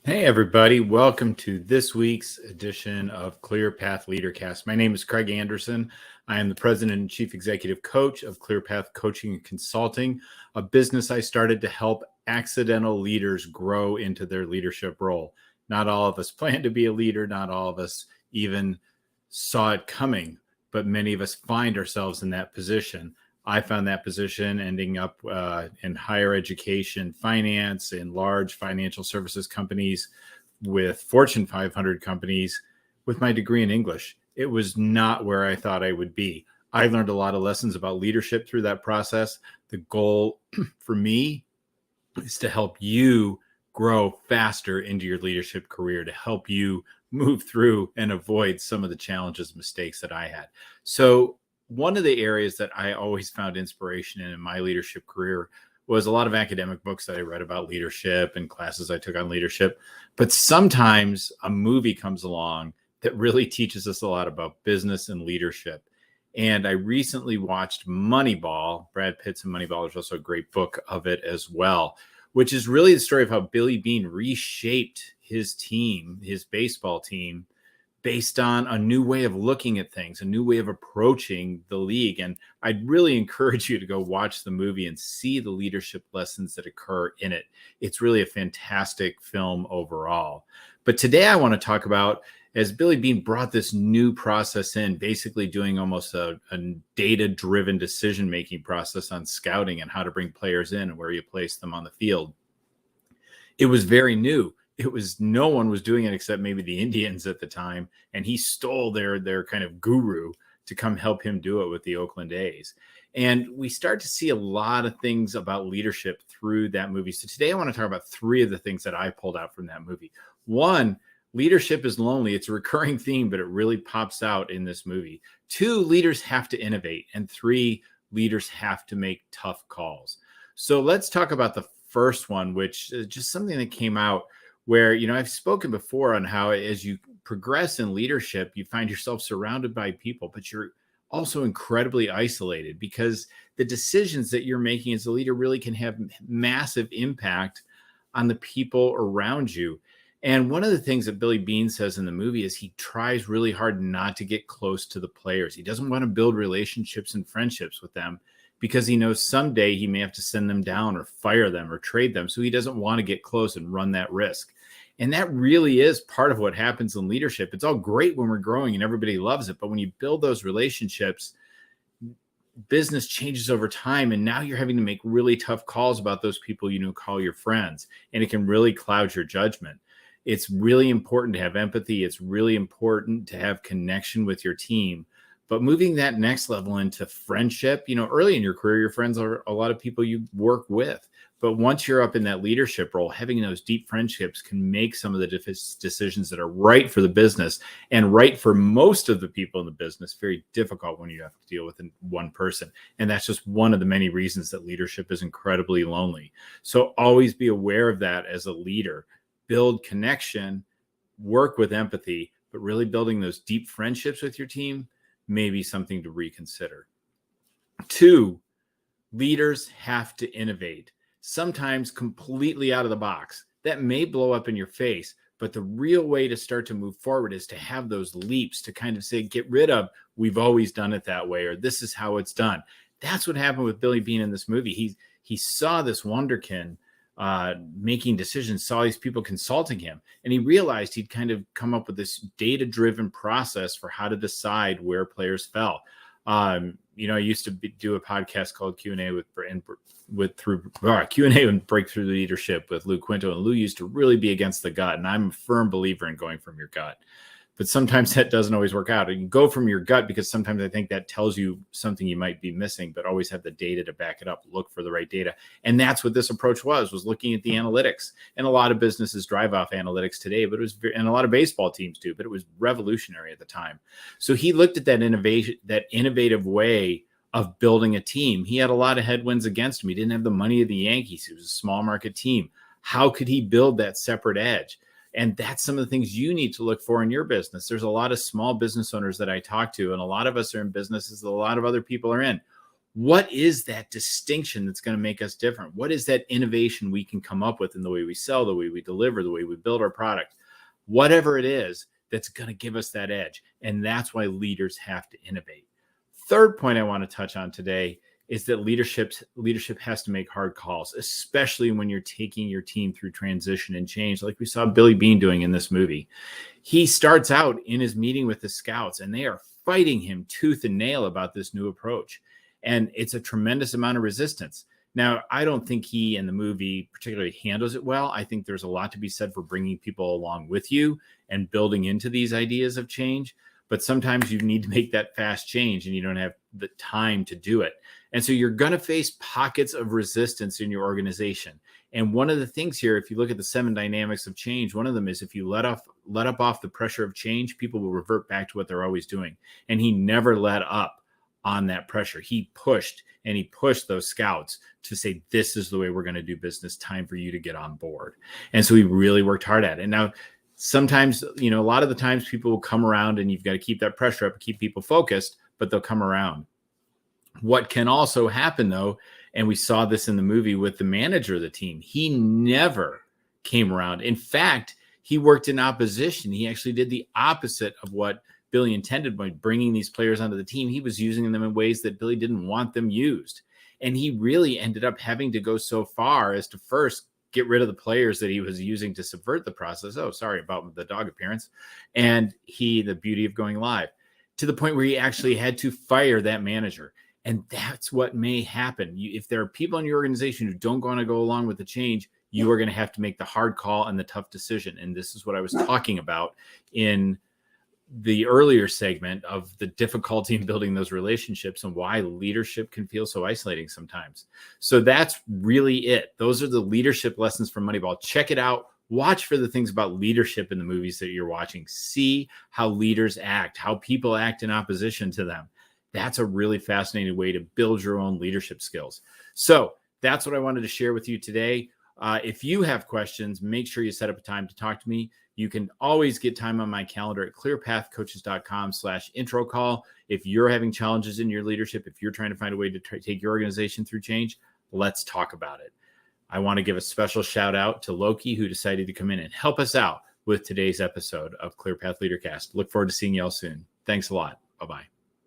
Hey, everybody. Welcome to this week's edition of Clear Path Leadercast. My name is Craig Anderson. I am the president and chief executive coach of Clear Path Coaching and Consulting, a business I started to help accidental leaders grow into their leadership role. Not all of us plan to be a leader. Not all of us even saw it coming, but many of us find ourselves in that position. I found that position ending up in higher education, finance, in large financial services companies with Fortune 500 companies with my degree in English. It was not where I thought I would be. I learned a lot of lessons about leadership through that process. The goal for me is to help you grow faster into your leadership career, to help you move through and avoid some of the challenges, mistakes that I had. So one of the areas that I always found inspiration in my leadership career was a lot of academic books that I read about leadership and classes I took on leadership. But sometimes a movie comes along that really teaches us a lot about business and leadership. And I recently watched Moneyball. Brad Pitt's in Moneyball. There's also a great book of it as well, which is really the story of how Billy Beane reshaped his team, his baseball team, based on a new way of looking at things, a new way of approaching the league. And I'd really encourage you to go watch the movie and see the leadership lessons that occur in it. It's really a fantastic film overall. But today I want to talk about, as Billy Beane brought this new process in, basically doing almost a data-driven decision-making process on scouting and how to bring players in and where you place them on the field. It was very new. No one was doing it except maybe the Indians at the time. And he stole their kind of guru to come help him do it with the Oakland A's. And we start to see a lot of things about leadership through that movie. So today I want to talk about three of the things that I pulled out from that movie. One, leadership is lonely. It's a recurring theme, but it really pops out in this movie. Two, leaders have to innovate. And three, leaders have to make tough calls. So let's talk about the first one, which is just something that came out where, I've spoken before on how as you progress in leadership, you find yourself surrounded by people, but you're also incredibly isolated because the decisions that you're making as a leader really can have massive impact on the people around you. And one of the things that Billy Beane says in the movie is he tries really hard not to get close to the players. He doesn't want to build relationships and friendships with them because he knows someday he may have to send them down or fire them or trade them. So he doesn't want to get close and run that risk. And that really is part of what happens in leadership. It's all great when we're growing and everybody loves it. But when you build those relationships, business changes over time. And now you're having to make really tough calls about those people call your friends. And it can really cloud your judgment. It's really important to have empathy. It's really important to have connection with your team. But moving that next level into friendship, early in your career, your friends are a lot of people you work with. But once you're up in that leadership role, having those deep friendships can make some of the decisions that are right for the business and right for most of the people in the business very difficult when you have to deal with one person. And that's just one of the many reasons that leadership is incredibly lonely. So always be aware of that as a leader. Build connection, work with empathy, but really building those deep friendships with your team may be something to reconsider. Two, leaders have to innovate, sometimes completely out of the box. That may blow up in your face, but the real way to start to move forward is to have those leaps to kind of say, get rid of, we've always done it that way, or this is how it's done. That's what happened with Billy Beane in this movie. He saw this wonderkin making decisions, saw these people consulting him, and he realized he'd kind of come up with this data-driven process for how to decide where players fell. I used to do a podcast called Q&A Q&A and Breakthrough Leadership with Lou Quinto, and Lou used to really be against the gut, and I'm a firm believer in going from your gut. But sometimes that doesn't always work out. You go from your gut because sometimes I think that tells you something you might be missing, but always have the data to back it up. Look for the right data. And that's what this approach was looking at the analytics. And a lot of businesses drive off analytics today, but and a lot of baseball teams do, but it was revolutionary at the time. So he looked at that innovative way of building a team. He had a lot of headwinds against him. He didn't have the money of the Yankees. It was a small market team. How could he build that separate edge? And that's some of the things you need to look for in your business. There's a lot of small business owners that I talk to, and a lot of us are in businesses that a lot of other people are in. What is that distinction that's going to make us different? What is that innovation we can come up with in the way we sell, the way we deliver, the way we build our product? Whatever it is that's going to give us that edge. And that's why leaders have to innovate. Third point I want to touch on today is that leadership has to make hard calls, especially when you're taking your team through transition and change, like we saw Billy Beane doing in this movie. He starts out in his meeting with the scouts, and they are fighting him tooth and nail about this new approach. And it's a tremendous amount of resistance. Now, I don't think he in the movie particularly handles it well. I think there's a lot to be said for bringing people along with you and building into these ideas of change. But sometimes you need to make that fast change and you don't have the time to do it. And so you're going to face pockets of resistance in your organization. And one of the things here, if you look at the 7 dynamics of change, one of them is if you let up off the pressure of change, people will revert back to what they're always doing. And he never let up on that pressure. He pushed those scouts to say, this is the way we're going to do business. Time for you to get on board. And so he really worked hard at it. And now, sometimes, a lot of the times people will come around and you've got to keep that pressure up and keep people focused, but they'll come around. What can also happen though, and we saw this in the movie with the manager of the team, he never came around. In fact, he worked in opposition. He actually did the opposite of what Billy intended by bringing these players onto the team. He was using them in ways that Billy didn't want them used. And he really ended up having to go so far as to first get rid of the players that he was using to subvert the process. Oh, sorry about the dog appearance. And the beauty of going live, to the point where he actually had to fire that manager. And that's what may happen. If there are people in your organization who don't want to go along with the change, you are going to have to make the hard call and the tough decision. And this is what I was talking about in the earlier segment of the difficulty in building those relationships and why leadership can feel so isolating sometimes. So that's really it. Those are the leadership lessons from Moneyball. Check it out. Watch for the things about leadership in the movies that you're watching. See how leaders act, how people act in opposition to them. That's a really fascinating way to build your own leadership skills. So that's what I wanted to share with you today. If you have questions, make sure you set up a time to talk to me. You can always get time on my calendar at clearpathcoaches.com/intro call. If you're having challenges in your leadership, if you're trying to find a way to take your organization through change, let's talk about it. I want to give a special shout out to Loki, who decided to come in and help us out with today's episode of Clear Path Leadercast. Look forward to seeing y'all soon. Thanks a lot. Bye-bye.